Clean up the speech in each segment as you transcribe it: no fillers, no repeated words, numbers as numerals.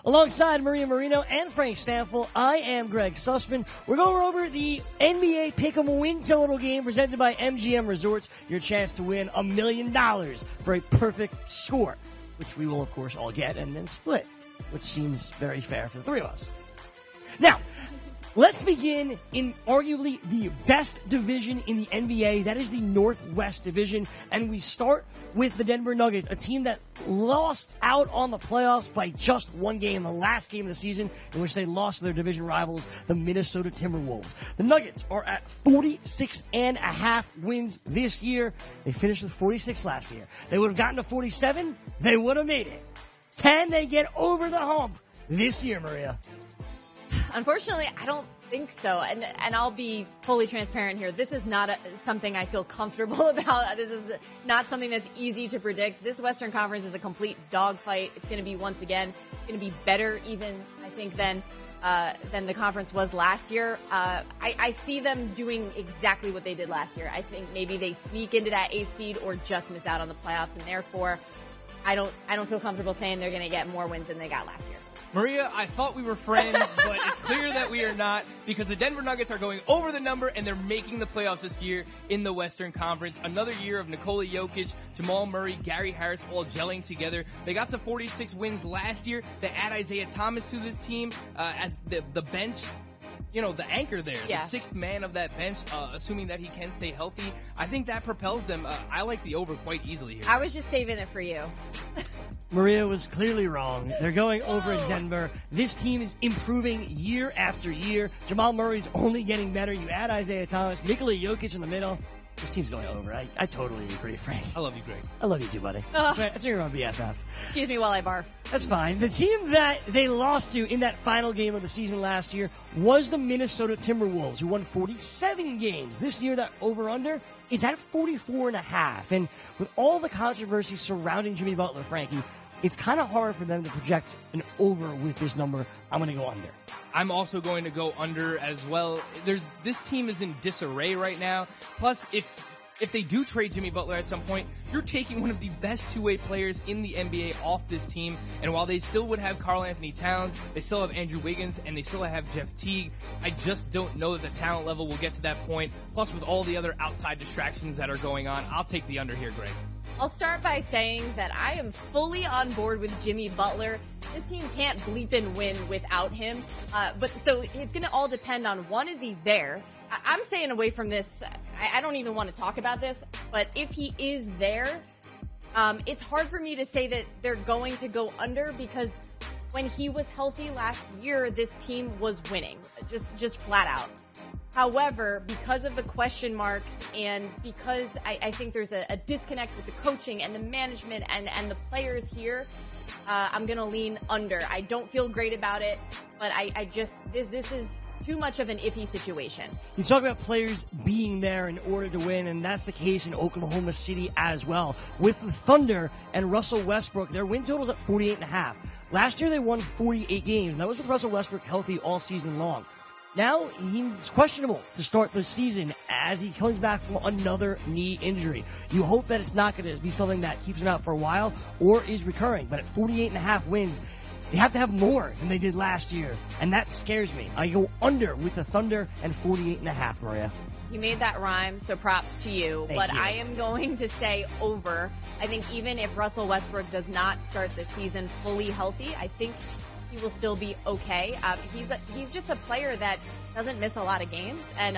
Alongside Maria Marino and Frank Stampfl, I am Gregg Sussman. We're going over the NBA Pick'em win total game presented by MGM Resorts. Your chance to win $1 million for a perfect score, which we will, of course, all get and then split, which seems very fair for the three of us. Now, let's begin in arguably the best division in the NBA. That is the Northwest Division. And we start with the Denver Nuggets, a team that lost out on the playoffs by just one game, the last game of the season, in which they lost to their division rivals, the Minnesota Timberwolves. The Nuggets are at 46.5 wins this year. They finished with 46 last year. They would have gotten to 47. They would have made it. Can they get over the hump this year, Maria? Unfortunately, I don't think so. And I'll be fully transparent here. This is not something I feel comfortable about. This is not something that's easy to predict. This Western Conference is a complete dogfight. It's going to be, once again, going to be better even, I think, than the conference was last year. I see them doing exactly what they did last year. I think maybe they sneak into that 8th seed or just miss out on the playoffs, and therefore I don't feel comfortable saying they're going to get more wins than they got last year. Maria, I thought we were friends, but it's clear that we are not, because the Denver Nuggets are going over the number and they're making the playoffs this year in the Western Conference. Another year of Nikola Jokic, Jamal Murray, Gary Harris all gelling together. They got to 46 wins last year. They add Isaiah Thomas to this team as the bench. You know, the anchor there, the sixth man of that bench, assuming that he can stay healthy. I think that propels them. I like the over quite easily here. I was just saving it for you. Maria was clearly wrong. They're going over in Denver. This team is improving year after year. Jamal Murray's only getting better. You add Isaiah Thomas, Nikola Jokic in the middle. This team's going over. I totally agree, Frank. I love you, Greg. I love you too, buddy. That's why you're on BFF. Excuse me while I barf. That's fine. The team that they lost to in that final game of the season last year was the Minnesota Timberwolves, who won 47 games. This year, that over-under, it's at 44.5. And with all the controversy surrounding Jimmy Butler, Frankie, it's kind of hard for them to project an over with this number. I'm going to go under. I'm also going to go under as well. This team is in disarray right now. Plus, if they do trade Jimmy Butler at some point, you're taking one of the best two-way players in the NBA off this team. And while they still would have Karl Anthony Towns, they still have Andrew Wiggins, and they still have Jeff Teague, I just don't know that the talent level will get to that point. Plus, with all the other outside distractions that are going on, I'll take the under here, Greg. I'll start by saying that I am fully on board with Jimmy Butler. This team can't bleep and win without him. But so it's going to all depend on, one, is he there? I'm staying away from this. I don't even want to talk about this. But if he is there, it's hard for me to say that they're going to go under, because when he was healthy last year, this team was winning, just flat out. However, because of the question marks and because I think there's a disconnect with the coaching and the management and the players here, I'm going to lean under. I don't feel great about it, but this is too much of an iffy situation. You talk about players being there in order to win, and that's the case in Oklahoma City as well. With the Thunder and Russell Westbrook, their win total's at 48.5. Last year they won 48 games, and that was with Russell Westbrook healthy all season long. Now he's questionable to start the season as he comes back from another knee injury. You hope that it's not going to be something that keeps him out for a while or is recurring. But at 48.5 wins, they have to have more than they did last year, and that scares me. I go under with the Thunder and 48.5, Maria. You made that rhyme, so props to you. Thank you. I am going to say over. I think even if Russell Westbrook does not start the season fully healthy, I think he will still be okay. He's just a player that doesn't miss a lot of games, and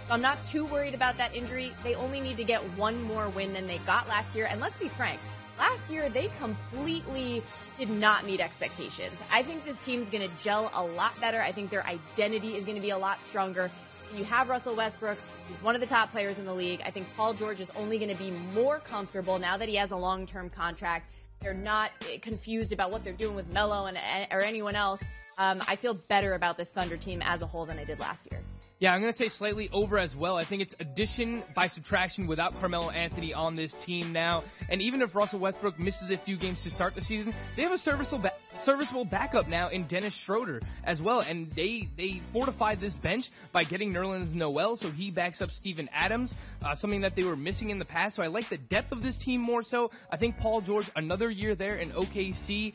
so I'm not too worried about that injury. They only need to get one more win than they got last year, and let's be frank, last year they completely did not meet expectations. I think this team's going to gel a lot better. I think their identity is going to be a lot stronger. You have Russell Westbrook. He's one of the top players in the league. I think Paul George is only going to be more comfortable now that he has a long-term contract. They're not confused about what they're doing with Melo or anyone else. I feel better about this Thunder team as a whole than I did last year. Yeah, I'm going to say slightly over as well. I think it's addition by subtraction without Carmelo Anthony on this team now. And even if Russell Westbrook misses a few games to start the season, they have a serviceable backup now in Dennis Schroeder as well. And they fortified this bench by getting Nerlens Noel, so he backs up Steven Adams, something that they were missing in the past. So I like the depth of this team more so. I think Paul George, another year there in OKC,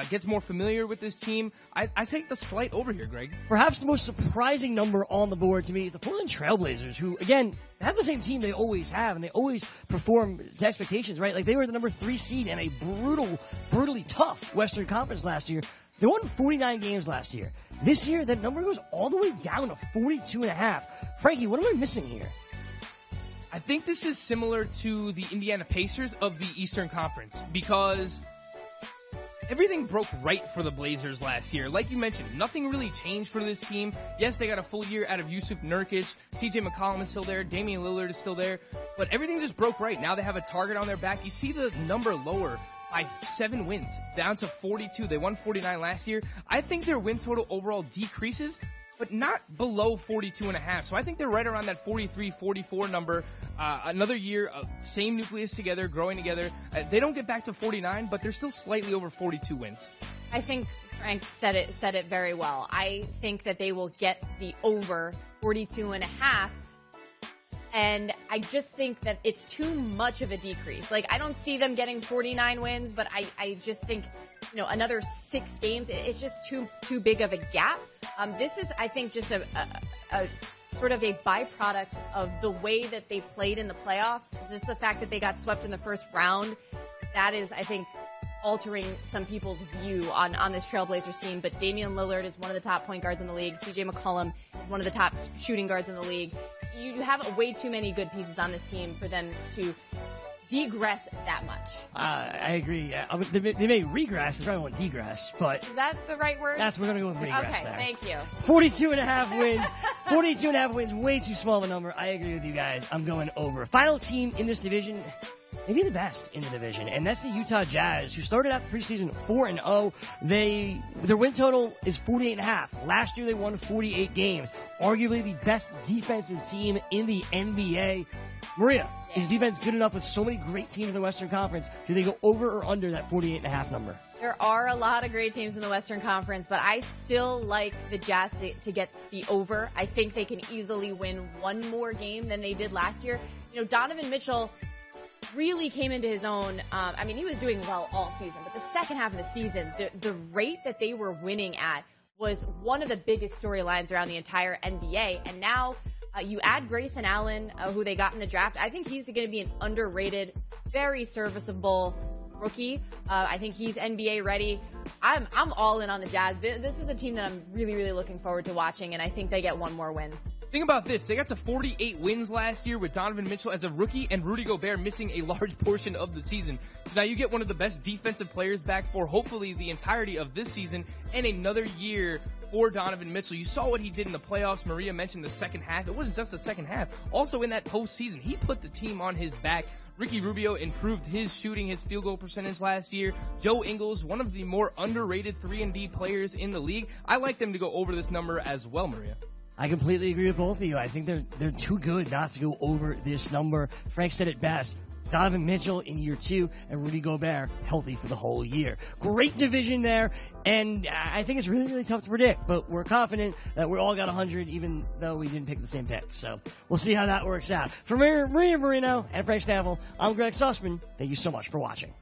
gets more familiar with this team. I take the slight over here, Greg. Perhaps the most surprising number on the board to me is the Portland Trailblazers, who, again, have the same team they always have, and they always perform to expectations, right? Like, they were the number 3 seed in a brutally tough Western Conference last year. They won 49 games last year. This year, that number goes all the way down to 42.5. Frankie, what am I missing here? I think this is similar to the Indiana Pacers of the Eastern Conference because everything broke right for the Blazers last year. Like you mentioned, nothing really changed for this team. Yes, they got a full year out of Yusuf Nurkic. CJ McCollum is still there. Damian Lillard is still there. But everything just broke right. Now they have a target on their back. You see the number lower by 7 wins, down to 42. They won 49 last year. I think their win total overall decreases, but not below 42.5. So I think they're right around that 43, 44 number. Another year, same nucleus together, growing together. They don't get back to 49, but they're still slightly over 42 wins. I think Frank said it very well. I think that they will get the over 42.5. And I just think that it's too much of a decrease. Like, I don't see them getting 49 wins, but I just think, another 6 games, it's just too big of a gap. This is, I think, just a sort of a byproduct of the way that they played in the playoffs. Just the fact that they got swept in the first round. That is, I think, altering some people's view on this Trailblazers team. But Damian Lillard is one of the top point guards in the league. CJ McCollum is one of the top shooting guards in the league. You have way too many good pieces on this team for them to degress that much. I agree. They may regress. They probably won't degress, but... Is that the right word? We're going to go with regress okay, there. Thank you. 42.5 wins. 42.5 wins, way too small of a number. I agree with you guys. I'm going over. Final team in this division, maybe the best in the division, and that's the Utah Jazz, who started out the preseason 4-0. Their win total is 48.5. Last year they won 48 games. Arguably the best defensive team in the NBA. Maria, is defense good enough with so many great teams in the Western Conference? Do they go over or under that 48.5 number? There are a lot of great teams in the Western Conference, but I still like the Jazz to get the over. I think they can easily win one more game than they did last year. Donovan Mitchell really came into his own. He was doing well all season, but the second half of the season, the rate that they were winning at was one of the biggest storylines around the entire NBA. And now you add Grayson Allen, who they got in the draft. I think he's going to be an underrated, very serviceable rookie. I think he's NBA ready. I'm all in on the Jazz. This is a team that I'm really, really looking forward to watching, and I think they get one more win. Think about this. They got to 48 wins last year with Donovan Mitchell as a rookie and Rudy Gobert missing a large portion of the season. So now you get one of the best defensive players back for hopefully the entirety of this season and another year for Donovan Mitchell. You saw what he did in the playoffs. Maria mentioned the second half. It wasn't just the second half. Also in that postseason, he put the team on his back. Ricky Rubio improved his shooting, his field goal percentage last year. Joe Ingles, one of the more underrated 3-and-D players in the league. I like them to go over this number as well, Maria. I completely agree with both of you. I think they're too good not to go over this number. Frank said it best. Donovan Mitchell in year 2 and Rudy Gobert healthy for the whole year. Great division there, and I think it's really, really tough to predict, but we're confident that we all got 100 even though we didn't pick the same pick. So we'll see how that works out. For Maria Marino and Frank Stampfl, I'm Gregg Sussman. Thank you so much for watching.